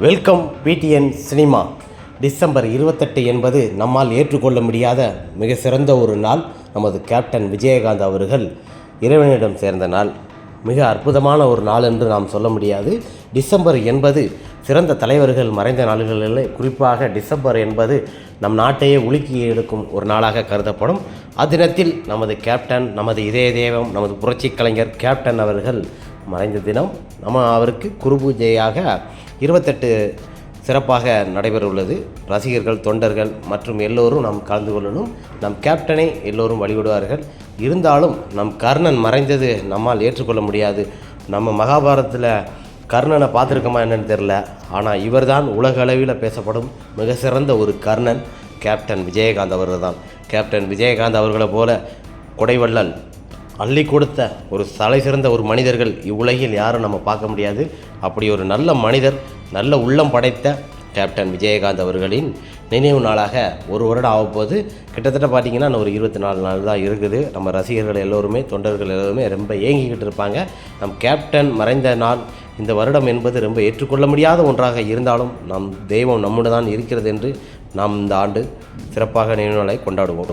Welcome PTN cinema. December 28 என்பது நம்மால் ஏற்றுக்கொள்ள முடியாத மிக சிறந்த ஒரு நாள். நமது கேப்டன் விஜயகாந்த் அவர்கள் இறைவனிடம் சேர்ந்த நாள். மிக அற்புதமான ஒரு நாள் என்று நாம் சொல்ல முடியாது. டிசம்பர் என்பது சிறந்த தலைவர்கள் மறைந்த நாள்களில் குறிப்பாக டிசம்பர் என்பது நம் நாட்டையே உலுக்கி எடுக்கும் ஒரு நாளாக கருதப்படும். அத்தினத்தில் நமது கேப்டன், நமது இதய தெய்வம், நமது புரட்சி கலைஞர் கேப்டன் அவர்கள் மறைந்த தினம். அவருக்கு குரு பூஜையாக 28 சிறப்பாக நடைபெற உள்ளது. ரசிகர்கள், தொண்டர்கள் மற்றும் எல்லோரும் நாம் கலந்து கொள்ளணும். நம் கேப்டனை எல்லோரும் வழிபடுவார்கள். இருந்தாலும் நம் கர்ணன் மறைந்தது நம்மால் ஏற்றுக்கொள்ள முடியாது. நம்ம மகாபாரதத்தில் கர்ணனை பார்த்துருக்கோமா என்னன்னு தெரில. ஆனால் இவர்தான் உலக அளவில் பேசப்படும் மிக சிறந்த ஒரு கர்ணன் கேப்டன் விஜயகாந்த் அவர்கள் தான். கேப்டன் விஜயகாந்த் அவர்களை போல கொடைவள்ளல் அள்ளி கொடுத்த ஒரு தலை சிறந்த ஒரு மனிதர்கள் இவ்வுலகில் யாரும் நம்ம பார்க்க முடியாது. அப்படி ஒரு நல்ல மனிதர், நல்ல உள்ளம் படைத்த கேப்டன் விஜயகாந்த் அவர்களின் நினைவு நாளாக ஒரு வருடம் ஆகப்போது. கிட்டத்தட்ட பார்த்திங்கன்னா ஒரு 24 நாள் தான் இருக்குது. நம்ம ரசிகர்கள் எல்லோருமே, தொண்டர்கள் எல்லோருமே ரொம்ப ஏங்கிக்கிட்டு இருப்பாங்க. நம் கேப்டன் மறைந்த நாள் இந்த வருடம் என்பது ரொம்ப ஏற்றுக்கொள்ள முடியாத ஒன்றாக இருந்தாலும் நம் தெய்வம் நம்முடன் தான் இருக்கிறது என்று நாம் இந்த ஆண்டு சிறப்பாக நினைவு நாளை கொண்டாடுவோம்.